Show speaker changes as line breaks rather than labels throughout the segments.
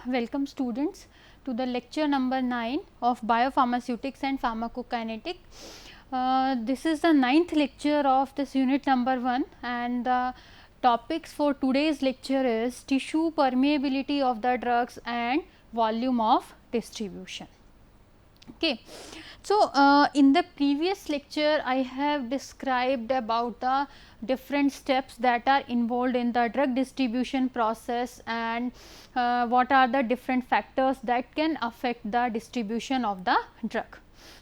welcome students to the lecture number 9 of biopharmaceutics and pharmacokinetic. This is the ninth lecture of this unit number 1, and the topics for today's lecture is tissue permeability of the drugs and volume of distribution. Okay. So, in the previous lecture I have described about the different steps that are involved in the drug distribution process and what are the different factors that can affect the distribution of the drug.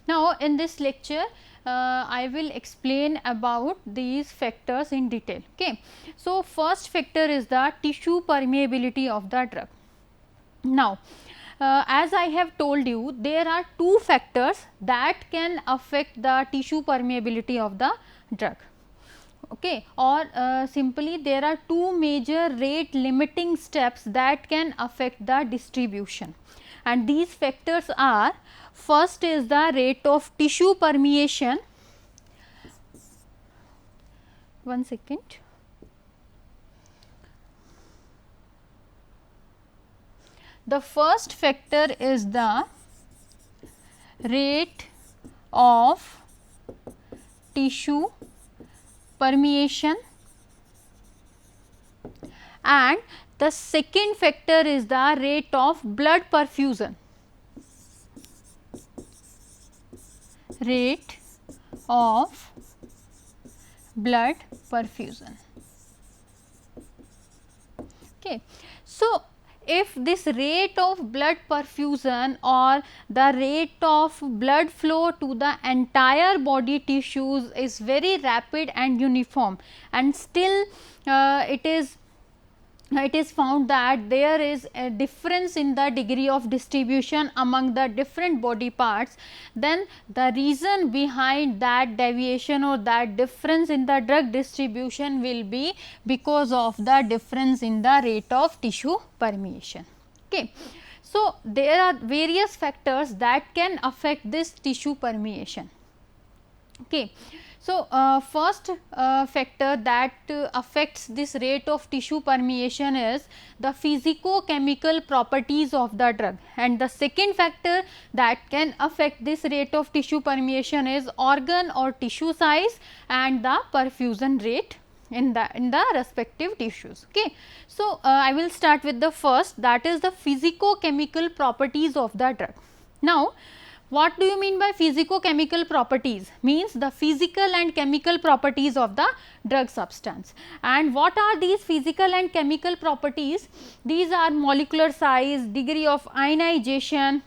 Now, in this lecture I will explain about these factors in detail. Okay. So, first factor is the tissue permeability of the drug. Now, as I have told you, there are two factors that can affect the tissue permeability of the drug, okay, or simply there are two major rate limiting steps that can affect the distribution, and these factors are: first is the rate of tissue permeation. One second. The first factor is the rate of tissue permeation, and the second factor is the rate of blood perfusion. Rate of blood perfusion. Okay. So, if this rate of blood perfusion or the rate of blood flow to the entire body tissues is very rapid and uniform, and still it is found that there is a difference in the degree of distribution among the different body parts, then the reason behind that deviation or that difference in the drug distribution will be because of the difference in the rate of tissue permeation. Okay. So, there are various factors that can affect this tissue permeation. Okay. So, first factor that affects this rate of tissue permeation is the physicochemical properties of the drug, and the second factor that can affect this rate of tissue permeation is organ or tissue size and the perfusion rate in the respective tissues. Okay. So, I will start with the first, that is the physicochemical properties of the drug. Now, what do you mean by physicochemical properties? Means the physical and chemical properties of the drug substance. And what are these physical and chemical properties? These are molecular size, degree of ionization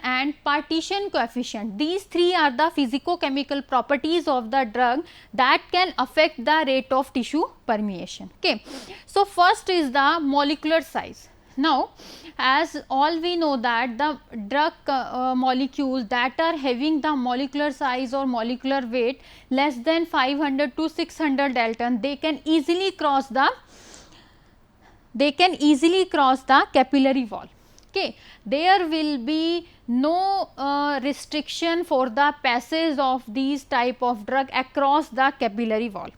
and partition coefficient. These three are the physicochemical properties of the drug that can affect the rate of tissue permeation. Okay. So, first is the molecular size. Now, as all we know that the drug molecules that are having the molecular size or molecular weight less than 500 to 600 Dalton, they can easily cross the capillary wall. Okay. There will be no restriction for the passage of these type of drug across the capillary wall.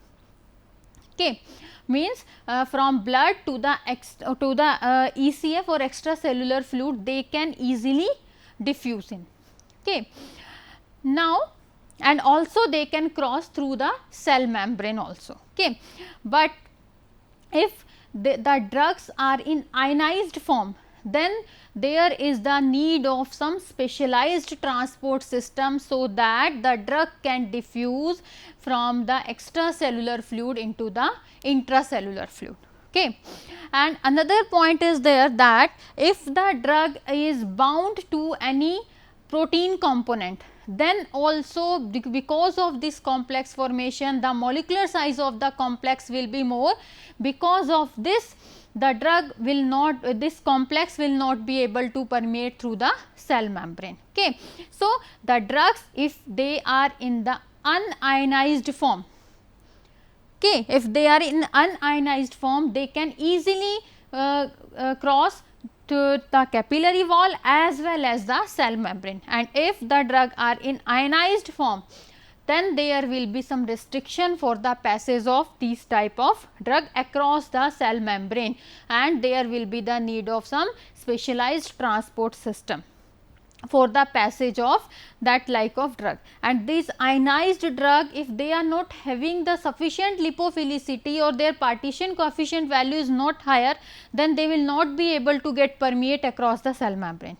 Okay. Means from blood to the ECF or extracellular fluid, they can easily diffuse in. Okay. Now, and also they can cross through the cell membrane also. Okay. But if the drugs are in ionized form, then there is the need of some specialized transport system so that the drug can diffuse from the extracellular fluid into the intracellular fluid. Okay. And another point is there that if the drug is bound to any protein component, then also because of this complex formation, the molecular size of the complex will be more. Because of this, the drug will not, this complex will not be able to permeate through the cell membrane. Okay. So, the drugs, if they are in the unionized form, okay, if they are in unionized form, they can easily cross to the capillary wall as well as the cell membrane, and if the drug are in ionized form, then there will be some restriction for the passage of these type of drug across the cell membrane, and there will be the need of some specialized transport system for the passage of that like of drug. And this ionized drug, if they are not having the sufficient lipophilicity or their partition coefficient value is not higher, then they will not be able to get permeate across the cell membrane.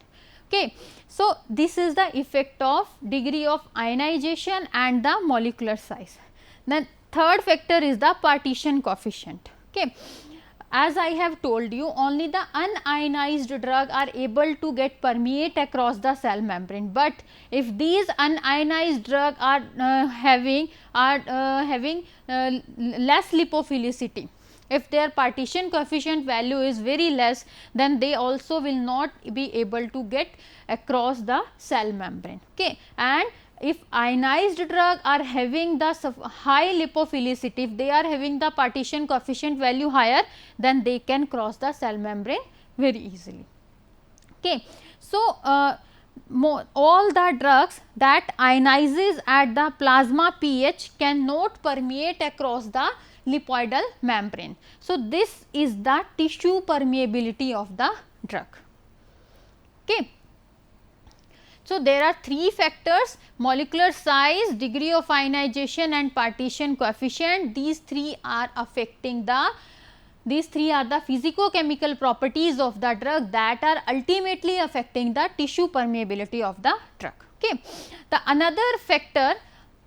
Okay. So, this is the effect of degree of ionization and the molecular size. Then third factor is the partition coefficient. Okay. As I have told you, only the unionized drug are able to get permeate across the cell membrane, but if these unionized drug are having less lipophilicity, if their partition coefficient value is very less, then they also will not be able to get across the cell membrane. Okay. And if ionized drug are having the high lipophilicity, if they are having the partition coefficient value higher, then they can cross the cell membrane very easily. Okay. So, all the drugs that ionizes at the plasma pH cannot permeate across the lipoidal membrane. So, this is the tissue permeability of the drug. Okay. So, there are three factors: molecular size, degree of ionization and partition coefficient. These three are affecting the physicochemical properties of the drug that are ultimately affecting the tissue permeability of the drug. Okay. The another factor,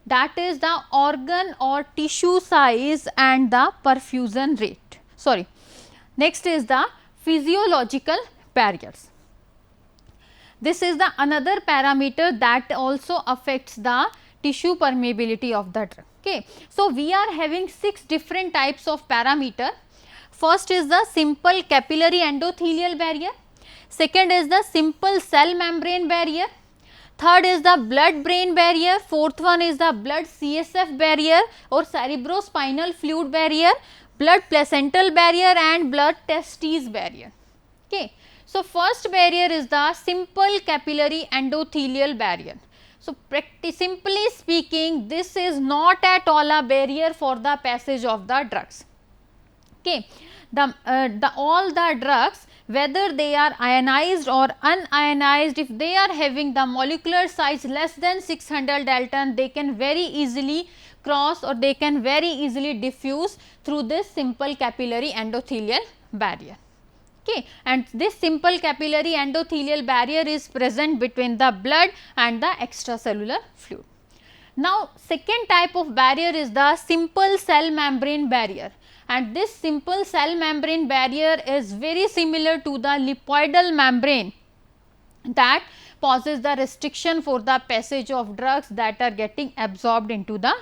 that is the organ or tissue size and the perfusion rate. Sorry. Next is the physiological barriers. This is the another parameter that also affects the tissue permeability of the drug. Okay. So, we are having 6 different types of parameter. First is the simple capillary endothelial barrier, second is the simple cell membrane barrier, third is the blood brain barrier, fourth one is the blood CSF barrier or cerebrospinal fluid barrier, blood placental barrier and blood testes barrier. Okay. So, first barrier is the simple capillary endothelial barrier. So, simply speaking, this is not at all a barrier for the passage of the drugs. Okay. All the drugs, whether they are ionized or unionized, if they are having the molecular size less than 600 Dalton, they can very easily cross or they can very easily diffuse through this simple capillary endothelial barrier. Okay. And this simple capillary endothelial barrier is present between the blood and the extracellular fluid. Now, second type of barrier is the simple cell membrane barrier, and this simple cell membrane barrier is very similar to the lipoidal membrane that poses the restriction for the passage of drugs that are getting absorbed into the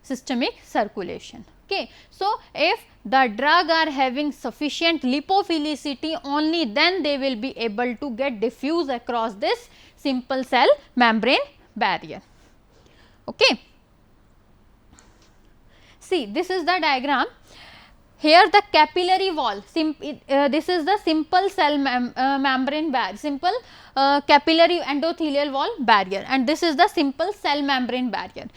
systemic circulation. Okay. So, if the drug are having sufficient lipophilicity, only then they will be able to get diffuse across this simple cell membrane barrier. Okay. See, this is the diagram. Here the capillary wall, this is the simple cell membrane barrier, simple capillary endothelial wall barrier, and this is the simple cell membrane barrier.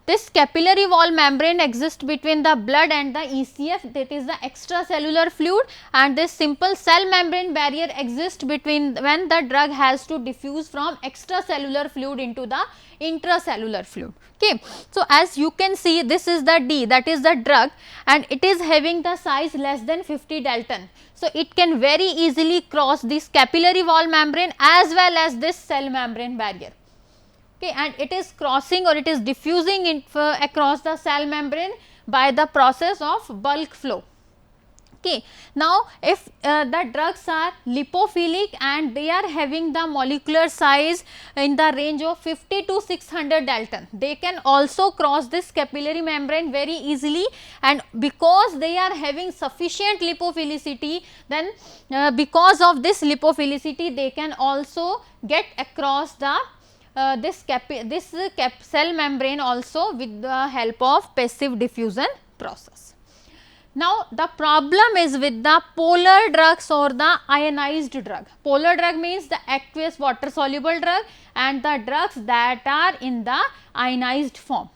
This capillary wall membrane exists between the blood and the ECF, that is the extracellular fluid, and this simple cell membrane barrier exists between when the drug has to diffuse from extracellular fluid into the intracellular fluid. Okay. So, as you can see, this is the D, that is the drug, and it is having the size less than 50 Dalton. So, it can very easily cross this capillary wall membrane as well as this cell membrane barrier. Okay, and it is crossing or it is diffusing across the cell membrane by the process of bulk flow. Okay. Now, if the drugs are lipophilic and they are having the molecular size in the range of 50 to 600 Dalton, they can also cross this capillary membrane very easily, and because they are having sufficient lipophilicity, then because of this lipophilicity they can also get across the this cell membrane also with the help of passive diffusion process. Now, the problem is with the polar drugs or the ionized drug. Polar drug means the aqueous water soluble drug, and the drugs that are in the ionized form.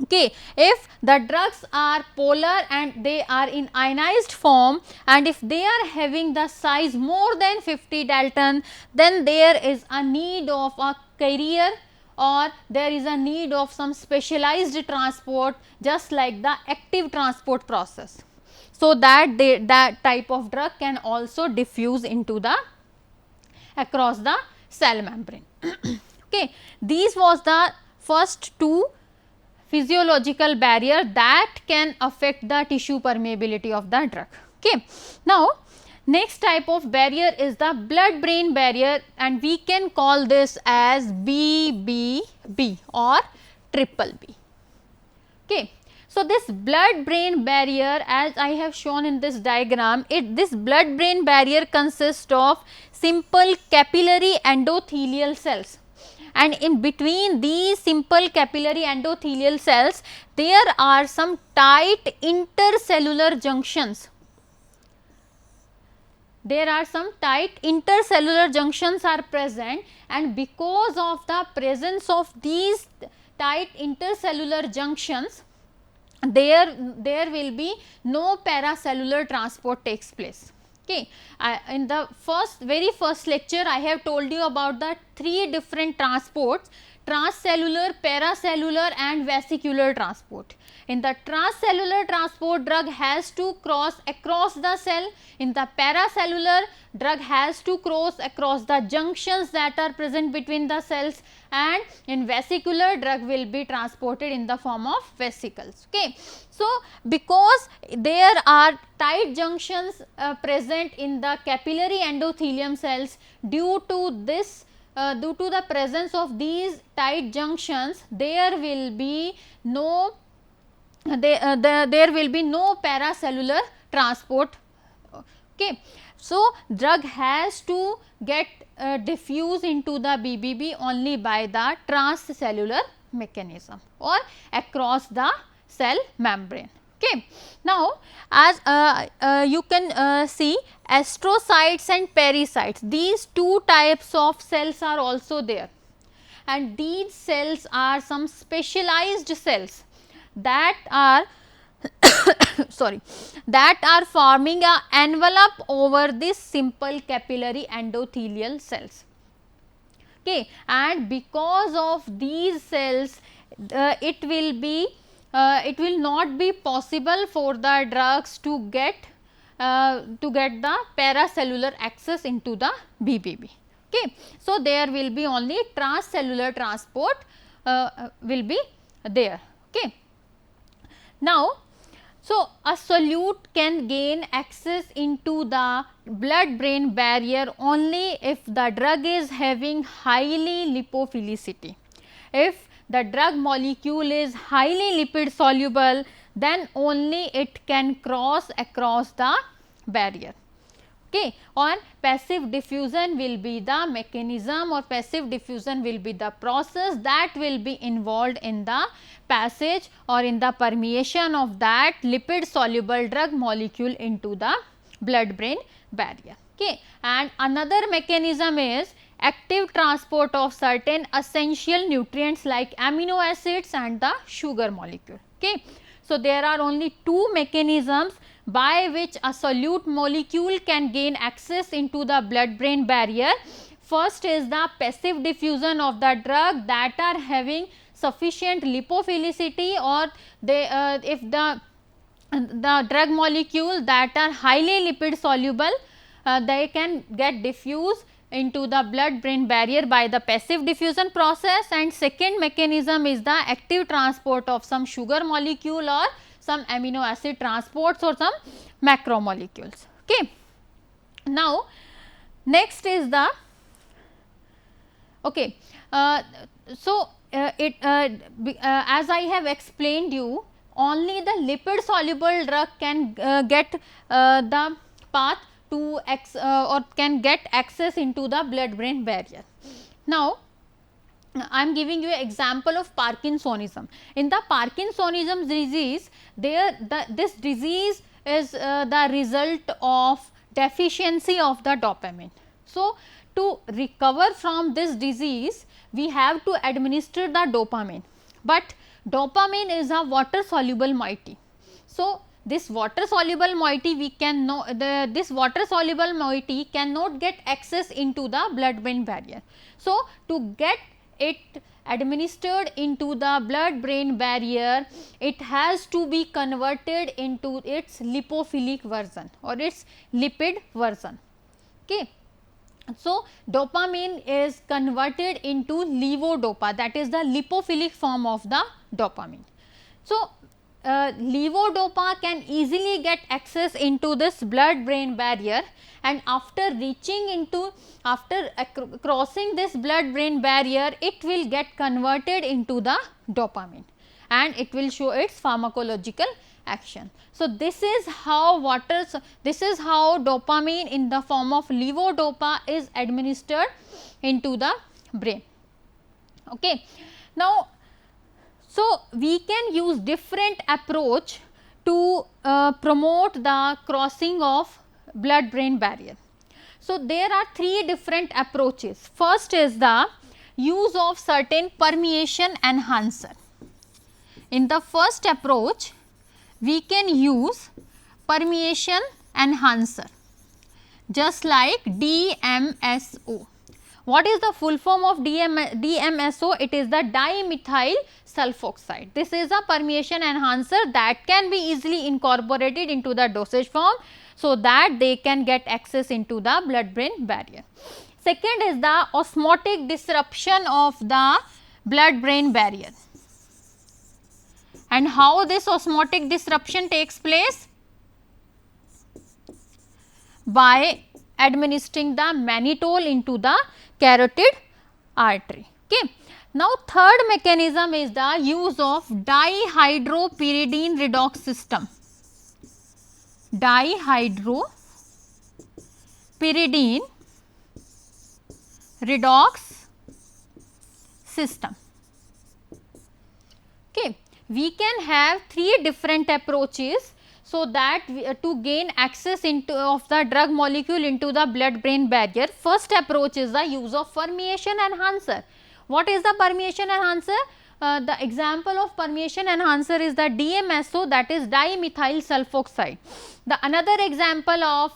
Okay, if the drugs are polar and they are in ionized form, and if they are having the size more than 50 Dalton, then there is a need of a carrier, or there is a need of some specialized transport, just like the active transport process, so that that type of drug can also diffuse into the across the cell membrane. Okay, these was the first two physiological barrier that can affect the tissue permeability of the drug. Okay. Now, next type of barrier is the blood brain barrier, and we can call this as BBB or triple B. Okay. So, this blood brain barrier, as I have shown in this diagram, this blood brain barrier consists of simple capillary endothelial cells, and in between these simple capillary endothelial cells there are some tight intercellular junctions. There are some tight intercellular junctions are present, and because of the presence of these tight intercellular junctions, there will be no paracellular transport takes place. Okay. In the very first lecture I have told you about the three different transports: transcellular, paracellular and vesicular transport. In the transcellular transport, drug has to cross across the cell. In the paracellular, drug has to cross across the junctions that are present between the cells, and in vesicular, drug will be transported in the form of vesicles. Okay. So, because there are tight junctions present in the capillary endothelium cells, due to this due to the presence of these tight junctions, there will be no there will be no paracellular transport. Okay. So, drug has to get diffuse into the BBB only by the transcellular mechanism or across the cell membrane. Okay. Now, as you can see, astrocytes and pericytes, these two types of cells are also there, and these cells are some specialized cells that are sorry, that are forming a envelope over this simple capillary endothelial cells. Okay. And because of these cells, it will not be possible for the drugs to get the paracellular access into the BBB. Okay. So, there will be only transcellular transport will be there. Okay. Now, so a solute can gain access into the blood brain barrier only if the drug is having highly lipophilicity. If the drug molecule is highly lipid soluble, then only it can cross across the barrier. Okay. Or passive diffusion will be the mechanism, or passive diffusion will be the process that will be involved in the passage or in the permeation of that lipid soluble drug molecule into the blood brain barrier. Okay. And another mechanism is active transport of certain essential nutrients like amino acids and the sugar molecule. Okay. So, there are only two mechanisms by which a solute molecule can gain access into the blood brain barrier. First is the passive diffusion of the drug that are having sufficient lipophilicity, or they if the drug molecule that are highly lipid soluble, they can get diffused into the blood brain barrier by the passive diffusion process. And second mechanism is the active transport of some sugar molecule or some amino acid transports or some macromolecules. Okay. Now, next is the okay. As I have explained you, only the lipid soluble drug can get the path to or can get access into the blood brain barrier. Now, I am giving you an example of Parkinsonism. In the Parkinsonism disease, this disease is the result of deficiency of the dopamine. So, to recover from this disease, we have to administer the dopamine, but dopamine is a water soluble moiety. So, this water soluble moiety we can know this water soluble moiety cannot get access into the blood brain barrier. So, to get it administered into the blood brain barrier, it has to be converted into its lipophilic version or its lipid version. Okay. So, dopamine is converted into levodopa, that is the lipophilic form of the dopamine. So, levodopa can easily get access into this blood brain barrier, and after reaching into crossing this blood brain barrier, it will get converted into the dopamine and it will show its pharmacological action. So, this is how dopamine in the form of levodopa is administered into the brain. Okay. Now, so we can use different approach to promote the crossing of blood brain barrier. So, there are three different approaches. First is the use of certain permeation enhancer. In the first approach, we can use permeation enhancer just like DMSO. What is the full form of DMSO? It is the dimethyl sulfoxide. This is a permeation enhancer that can be easily incorporated into the dosage form, so that they can get access into the blood brain barrier. Second is the osmotic disruption of the blood brain barrier. And how this osmotic disruption takes place? By administering the mannitol into the carotid artery. Okay. Now, third mechanism is the use of dihydropyridine redox system. Dihydropyridine redox system. Okay. We can have three different approaches, so that to gain access into of the drug molecule into the blood brain barrier. First approach is the use of permeation enhancer. What is the permeation enhancer? The example of permeation enhancer is the DMSO, that is dimethyl sulfoxide. The another example of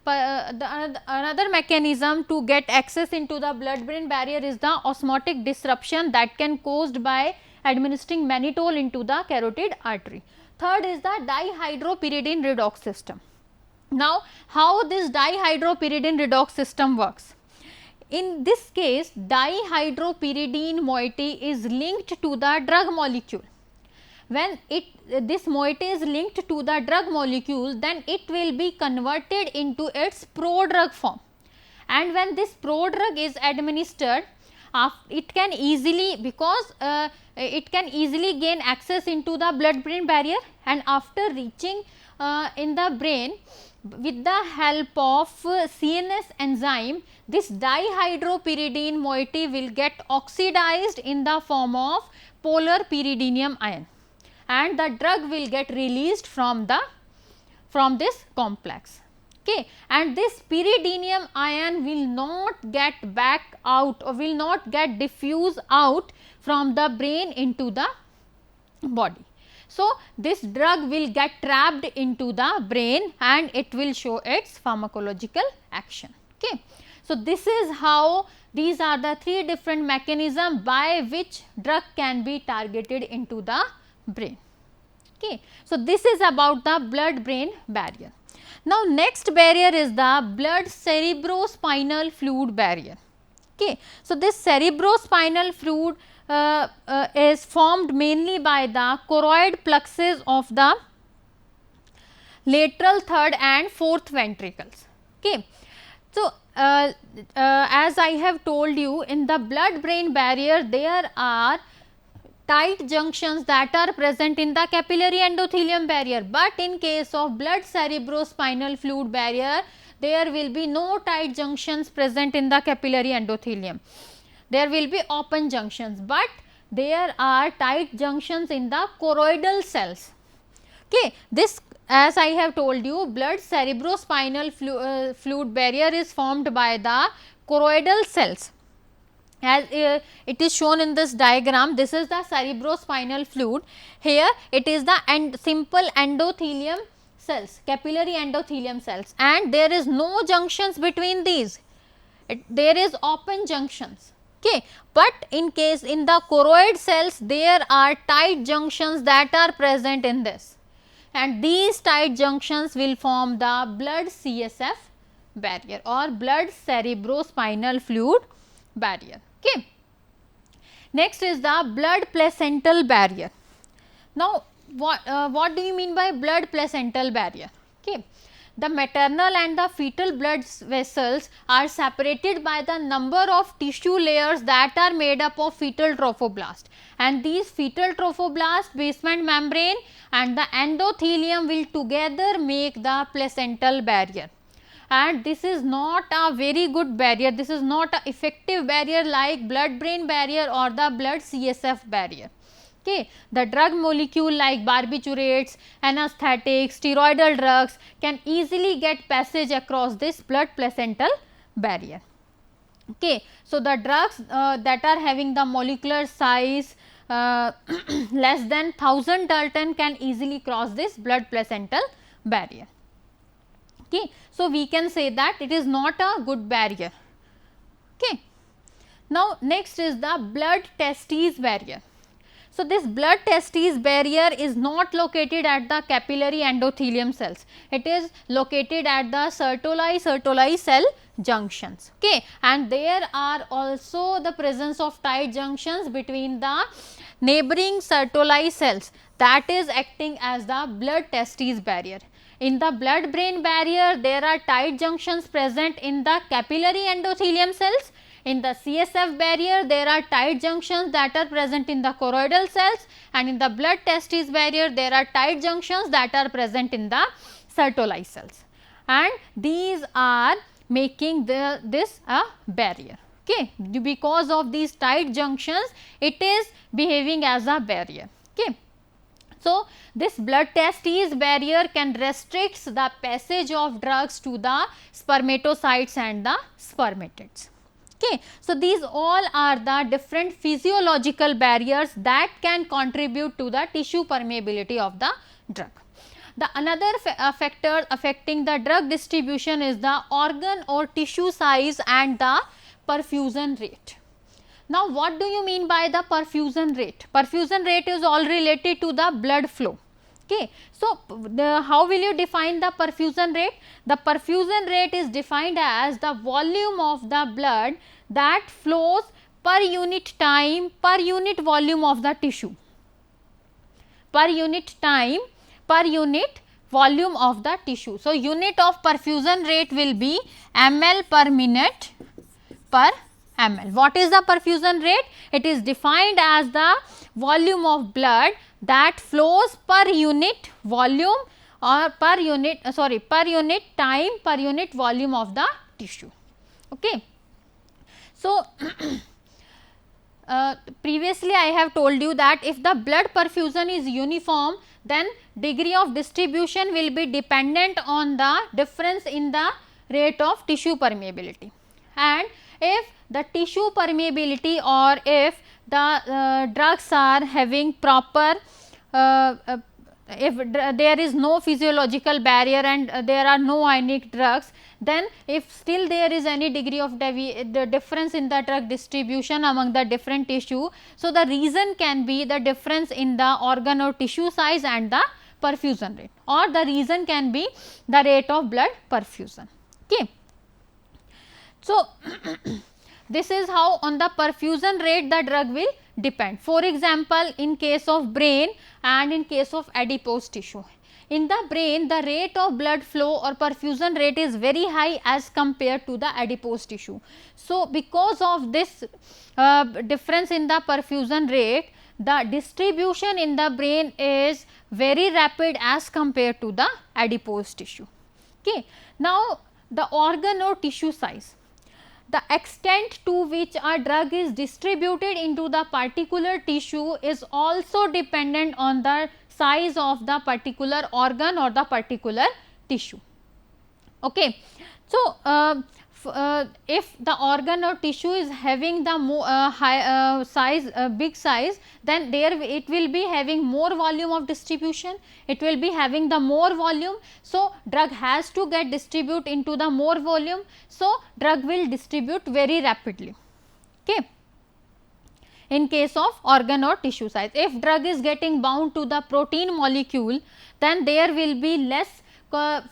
another mechanism to get access into the blood brain barrier is the osmotic disruption that can caused by administering mannitol into the carotid artery. Third is the dihydropyridine redox system. Now, how this dihydropyridine redox system works? In this case, dihydropyridine moiety is linked to the drug molecule. When this moiety is linked to the drug molecule, then it will be converted into its prodrug form, and when this prodrug is administered, it can easily gain access into the blood brain barrier, and after reaching in the brain with the help of CNS enzyme, this dihydropyridine moiety will get oxidized in the form of polar pyridinium ion, and the drug will get released from this complex. Okay. And this pyridinium ion will not get back out or will not get diffused out from the brain into the body. So, this drug will get trapped into the brain and it will show its pharmacological action. Okay. So, this is how these are the three different mechanisms by which drug can be targeted into the brain. Okay. So, this is about the blood brain barrier. Now, next barrier is the blood cerebrospinal fluid barrier. Okay. So, this cerebrospinal fluid is formed mainly by the choroid plexus of the lateral third and fourth ventricles. Okay. So, as I have told you, in the blood brain barrier there are tight junctions that are present in the capillary endothelium barrier, but in case of blood cerebrospinal fluid barrier, there will be no tight junctions present in the capillary endothelium. There will be open junctions, but there are tight junctions in the choroidal cells. Okay. This, as I have told you, blood cerebrospinal fluid barrier is formed by the choroidal cells. as it is shown in this diagram. This is the cerebrospinal fluid. Here it is the simple endothelium cells, capillary endothelium cells, and there is no junctions between these. There is open junctions. Okay. But in case in the choroid cells, there are tight junctions that are present in this, and these tight junctions will form the blood CSF barrier or blood cerebrospinal fluid barrier. Okay. Next is the blood placental barrier. Now, what do you mean by blood placental barrier? Okay. The maternal and the fetal blood vessels are separated by the number of tissue layers that are made up of fetal trophoblast, and these fetal trophoblast, basement membrane and the endothelium will together make the placental barrier. And this is not a very good barrier, this is not an effective barrier like blood brain barrier or the blood CSF barrier. Okay. The drug molecule like barbiturates, anesthetics, steroidal drugs can easily get passage across this blood placental barrier. Okay. So, the drugs that are having the molecular size less than 1000 Dalton can easily cross this blood placental barrier. Okay. So, we can say that it is not a good barrier. Okay. Now, next is the blood testes barrier. So, this blood testes barrier is not located at the capillary endothelium cells, it is located at the Sertoli cell junctions. Okay. And there are also the presence of tight junctions between the neighboring Sertoli cells, that is acting as the blood testes barrier. In the blood brain barrier, there are tight junctions present in the capillary endothelium cells. In the CSF barrier, there are tight junctions that are present in the choroidal cells, and in the blood testis barrier, there are tight junctions that are present in the Sertoli cells, and these are making this a barrier. Okay. Because of these tight junctions, it is behaving as a barrier. Okay. So, this blood testes barrier can restrict the passage of drugs to the spermatocytes and the spermatids. Okay. So, these all are the different physiological barriers that can contribute to the tissue permeability of the drug. The another factor affecting the drug distribution is the organ or tissue size and the perfusion rate. Now, what do you mean by the perfusion rate? Perfusion rate is all related to the blood flow. Okay. So, how will you define the perfusion rate? The perfusion rate is defined as the volume of the blood that flows per unit time per unit volume of the tissue, per unit time per unit volume of the tissue. So, unit of perfusion rate will be ml per minute per ml. What is the perfusion rate? It is defined as the volume of blood that flows per unit volume or per unit time per unit volume of the tissue. Okay. So, previously I have told you that if the blood perfusion is uniform, then degree of distribution will be dependent on the difference in the rate of tissue permeability, and if the tissue permeability or if the drugs are having proper if there is no physiological barrier and there are no ionic drugs, then if still there is any degree of the difference in the drug distribution among the different tissue. So, the reason can be the difference in the organ or tissue size and the perfusion rate, or the reason can be the rate of blood perfusion. Okay. So, this is how on the perfusion rate the drug will depend. For example, in case of brain and in case of adipose tissue. In the brain, the rate of blood flow or perfusion rate is very high as compared to the adipose tissue. So, because of this difference in the perfusion rate, the distribution in the brain is very rapid as compared to the adipose tissue. Okay. Now, the organ or tissue size. The extent to which a drug is distributed into the particular tissue is also dependent on the size of the particular organ or the particular tissue. Okay. So, if the organ or tissue is having the big size, then there it will be having more volume of distribution, it will be having the more volume. So, drug has to get distribute into the more volume. So, drug will distribute very rapidly. Okay. In case of organ or tissue size, if drug is getting bound to the protein molecule, then there will be less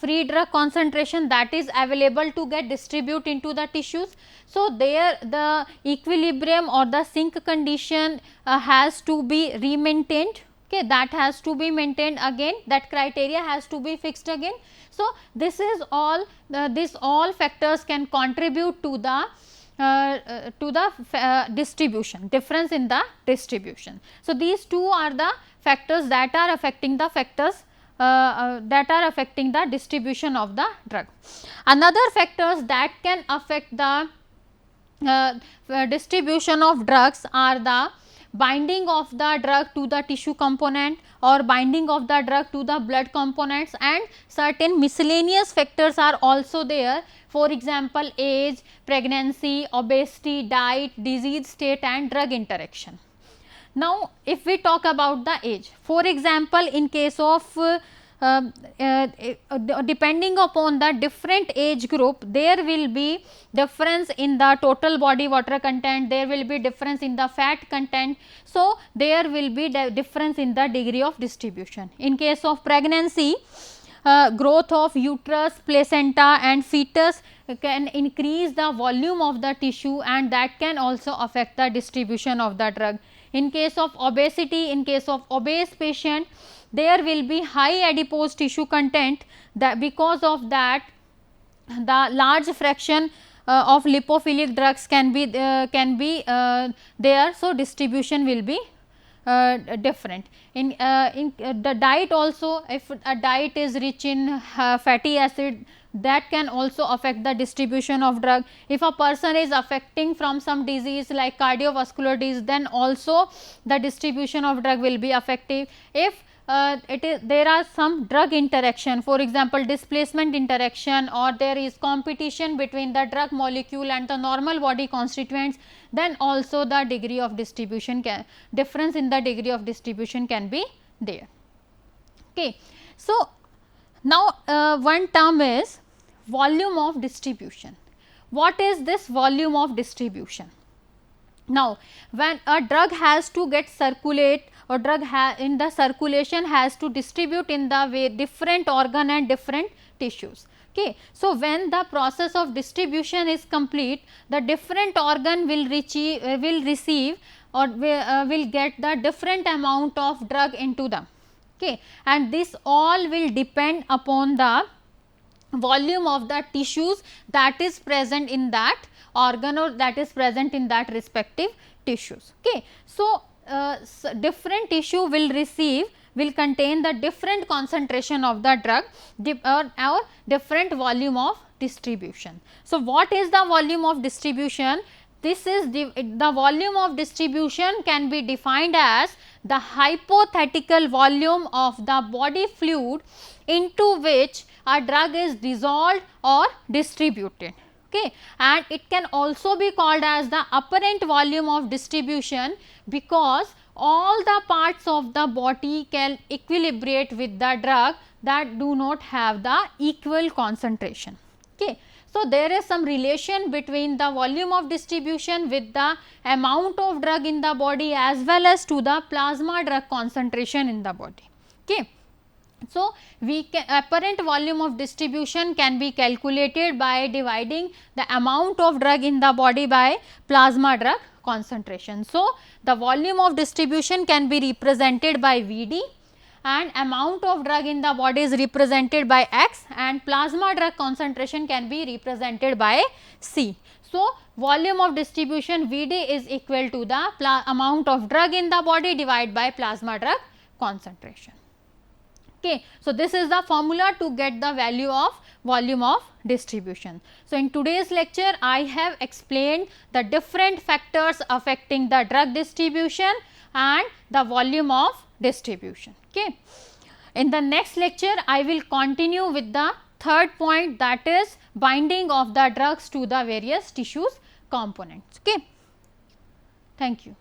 free drug concentration that is available to get distribute into the tissues. So, there the equilibrium or the sink condition has to be remaintained. Okay, that has to be maintained again, that criteria has to be fixed again. So, this is all this all factors can contribute to the distribution, difference in the distribution. So, these two are the factors that are affecting the distribution of the drug. Another factors that can affect the distribution of drugs are the binding of the drug to the tissue component or binding of the drug to the blood components, and certain miscellaneous factors are also there. For example, age, pregnancy, obesity, diet, disease state and drug interaction. Now, if we talk about the age, for example, in case of depending upon the different age group, there will be difference in the total body water content, there will be difference in the fat content. So, there will be difference in the degree of distribution. In case of pregnancy, growth of uterus, placenta and fetus can increase the volume of the tissue, and that can also affect the distribution of the drug. In case of obesity, in case of obese patient, there will be high adipose tissue content, that because of that the large fraction of lipophilic drugs can be there. So, distribution will be different. In the diet also, if a diet is rich in fatty acid, that can also affect the distribution of drug. If a person is affecting from some disease like cardiovascular disease, then also the distribution of drug will be effective. If there are some drug interaction, for example, displacement interaction, or there is competition between the drug molecule and the normal body constituents, then also the degree of distribution difference in the degree of distribution can be there. Okay. So, now one term is volume of distribution. What is this volume of distribution? Now, when a drug has to get circulate, or drug in the circulation has to distribute in the way different organ and different tissues. Okay. So, when the process of distribution is complete, the different organ will receive or will get the different amount of drug into them. Okay. And this all will depend upon the volume of the tissues that is present in that organ or that is present in that respective tissues. Okay. So, different tissue will contain the different concentration of the drug or different volume of distribution. So, what is the volume of distribution? This is the volume of distribution can be defined as the hypothetical volume of the body fluid into which a drug is dissolved or distributed. Okay. And it can also be called as the apparent volume of distribution, because all the parts of the body can equilibrate with the drug that do not have the equal concentration. Okay. So, there is some relation between the volume of distribution with the amount of drug in the body as well as to the plasma drug concentration in the body. Okay. So, apparent volume of distribution can be calculated by dividing the amount of drug in the body by plasma drug concentration. So, the volume of distribution can be represented by Vd, and amount of drug in the body is represented by X, and plasma drug concentration can be represented by C. So, volume of distribution Vd is equal to the amount of drug in the body divided by plasma drug concentration. Okay. So, this is the formula to get the value of volume of distribution. So, in today's lecture I have explained the different factors affecting the drug distribution and the volume of distribution. Okay. In the next lecture I will continue with the third point, that is binding of the drugs to the various tissues components. Okay. Thank you.